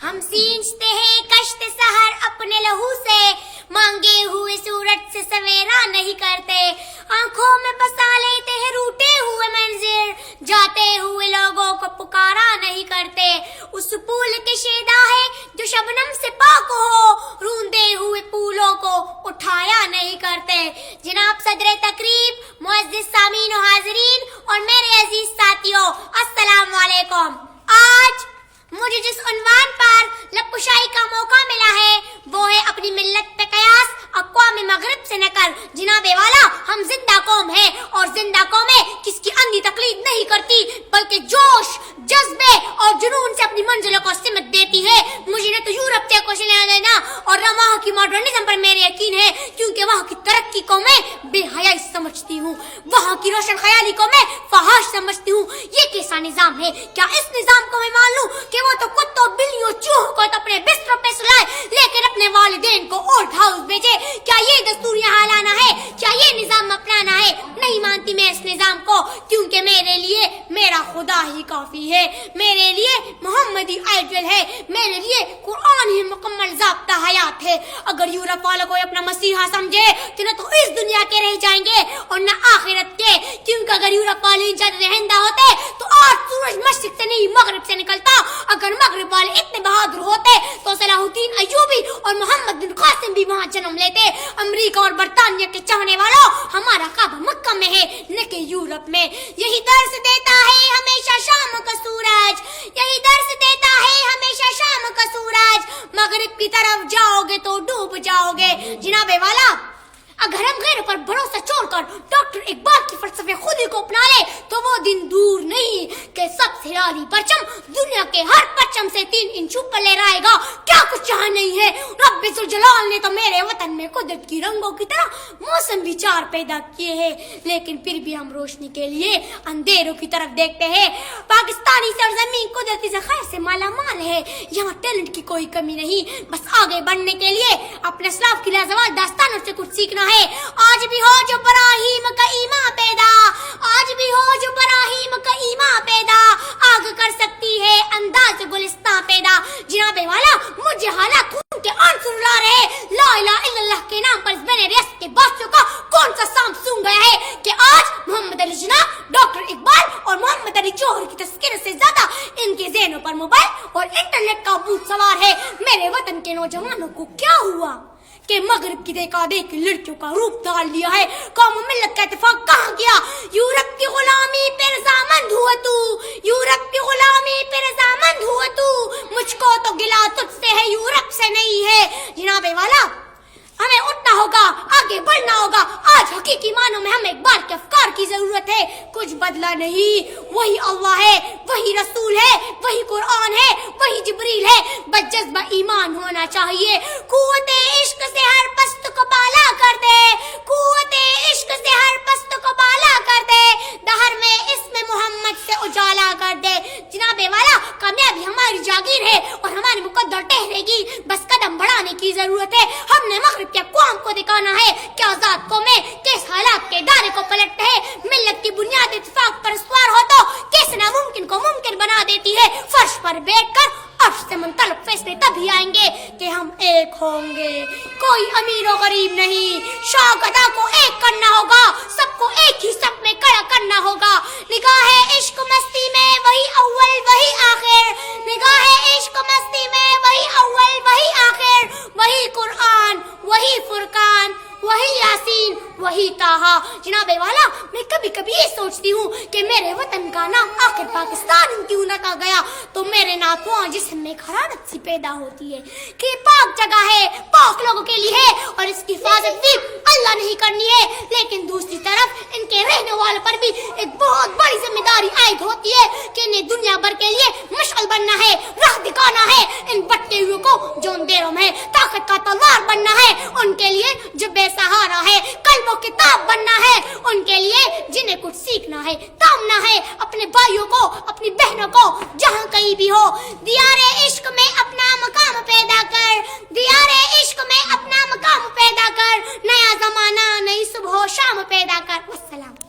हम सींचते हैं कश्त सहर अपने लहू से, मांगे हुए सूरज से सवेरा नहीं करते, आंखों में बसा लेते हैं रूठे हुए मंजिल, जाते हुए लोगों को पुकारा नहीं करते। उस फूल के शेदा है जो शबनम से पाक हो, रूंदे हुए फूलों को उठाया नहीं करते। जनाब सदर तकरीब, मुअज़्ज़िज़ सामीन और हाज़रीन और मेरे अजीज साथियों, अस्सलाम वालेकुम। आज मुझे जिस उन्वान पर लबकुशाई का मौका मिला है वो है अपनी मिल्लत पे कयास अक़वाम मग़रिब से नकल। जनाबे वाला, हम जिंदा कौम है और जिंदा कौमें किसकी अंधी तकलीद नहीं करती बल्कि जोश, जज्बे और जुनून से अपनी मंजिलों को सिमत देती है। मुझे न तो यूरोप से कुछ लेना देना और न वहाँ की मॉडर्निज्म पर मेरे यकीन है, क्योंकि वहाँ की तरक्की को मैं बेहयाई समझती हूँ, वहाँ की रोशन ख्याली को मैं फहाश समझती हूँ। ये कैसा निजाम है? क्या इस निजाम को मैं मान लूँ कि वो तो कुत्तों, बिल्लियों, चूहों को तो अपने बिस्तरों पे सुलाए लेकिन अपने वालिदैन को ओल्ड हाउस भेजे? क्या ये दस्तूर यहाँ लाना है? क्या ये निजाम अपनाना है? नहीं मानती मैं इस निजाम को, क्योंकि मेरे लिए मेरा खुदा ही काफी है, मेरे लिए मोहम्मद ही आइडियल है, मेरे लिए कुरान ही मुकम्मल ज़ाब्ता हयात है। अगर यूरोप वालों को अपना मसीहा समझे तो न तो इस दुनिया के रह जाएंगे और न आखिरत के, क्योंकि अगर यूरोप वाले इजाज़त रहंदा होते तो आज सूरज मशरिक से नहीं मगरिब से निकलता। अगर मगरिब वाले इतने बहादुर होते तो सलाहुद्दीन अय्यूबी और मोहम्मद बिन कासिम भी वहाँ जन्म लेते। अमेरिका और बरतानिया के चाहने वालों, हमारा काबा मक्का में है न कि यूरोप में। यही दर्स देता है हमेशा शाम का सूरज, यही दर्स देता है हमेशा शाम का सूरज, मगरिब की तरफ जाओगे तो डूब जाओगे। जनाबे वाला, अगर हम गैर पर भरोसा छोड़कर डॉक्टर इकबाल की फलसफे खुदी को अपना ले तो वो दिन दूर नहीं कि सबसे आली परचम दुनिया के हर परचम से 3 इंच ऊपर ले आएगा। क्या कुछ चाह नहीं है? रब्बे जुल जलाल ने तो मेरे वतन में कुदरत की रंगों की तरह मौसम भी 4 पैदा किए हैं, लेकिन फिर भी हम रोशनी के लिए अंधेरों की तरफ देखते हैं। पाकिस्तानी सरजमीन कुदरती ज़खायर से मालामाल है, यहाँ टैलेंट की कोई कमी नहीं, बस आगे बढ़ने के लिए अपने सलाफ की लाजवाब दास्तानों से कुछ सीखना है। आज भी हो जो इब्राहीम का ईमान पैदा, आज भी हो जो इब्राहीम का ईमान पैदा, आग कर सकती है अंदाज गुलिस्तां पैदा। जनाबे वाला, मुझे हालात खून के आंसू रुला रहे, ला इलाहा इल्लल्लाह के नाम पर मैंने रियासत के बादशाह का कौन सा सांप सूंघ गया है कि आज मोहम्मद अली जिन्ना, डॉक्टर इकबाल और मोहम्मद अली जौहर की तस्कीर से ज्यादा इनके ज़हनों पर मोबाइल और इंटरनेट का भूत सवार है। मेरे वतन के नौजवानों को क्या हुआ कि मगरिब की देखा देखी लड़कियों का रूप धार लिया है? कौम मिल्लत का इत्तेफाक कहाँ गया? यूरोप की गुलामी पे रज़ामंद हुआ तू, यूरोप की गुलामी पे रज़ामंद हुआ तू, मुझको तो गिला तुझसे है, यूरोप से नहीं है। जनाबे वाला, हमें उठना होगा, आगे बढ़ना होगा। आज हकीकी मानों में हमें इकबाल के अफकार की जरूरत है। कुछ बदला नहीं, वही अल्लाह है, वही रसूल है, वही कुरान है, वही जिब्रील है, बस जज्बा ईमान होना चाहिए। कुव्वते इश्क से हर पस्त को बाला कर दे, कुव्वते इश्क से हर पस्त को बाला कर दे, दहर में इसमें मोहम्मद से उजाला कर दे। जनाबे वाला, कामयाबी हमारी जागीर है और हमारी मुकद्दर ठहरेगी, बस कदम बढ़ाने की जरूरत है। हमने मगरिब के अक़वाम को दिखाना है कि आजाद कौमें किस हालात के दायरे को पलटते हैं। मिल्लत की बुनियाद इत्तेफाक पर सवार हो तो कैसे नामुमकिन को मुमकिन बना देती है। फर्श पर बैठकर अर्श से मुंतलब फैसले तभी आएंगे कि हम एक होंगे, कोई अमीर और गरीब नहीं। शौक अदा को एक करना होगा, सबको एक ही सब में खड़ा करना होगा। निगाहे इश्क मस्ती में वही अव्वल वही आखिर, निगाहे इश्क मस्ती में वही अव्वल वही आखिर, वही कुरान वही फुरकान वही यासीन वही ताहा। जनाबे वाला, मैं कभी कभी ये सोचती हूँ कि मेरे वतन का नाम आखिर पाकिस्तान क्यों न रखा गया तो मेरे नाखून जिस्म में खरारत सी पैदा होती है कि पाक जगह है, पाक लोगों के लिए है और इसकी हिफाजत भी अल्लाह नहीं करनी है। लेकिन दूसरी तरफ इनके रहने वालों पर भी एक बहुत बड़ी जिम्मेदारी आयद होती है कि इन्हें दुनिया भर के लिए मशअल बनना है, राह दिखाना है इन भटके हुए को जो अंधेरों में ताकत का तलवार बनना है, उनके लिए जो बेसहारा है कल्बों किताब बनना है, उनके लिए जिन्हें कुछ सीखना है, थामना है अपने भाइयों को, अपनी बहनों को जहाँ कहीं भी हो। दियारे इश्क में अपना मकाम पैदा कर, दियारे इश्क में अपना मकाम पैदा कर, नया जमाना नई सुबह शाम पैदा कर। वस्सलाम।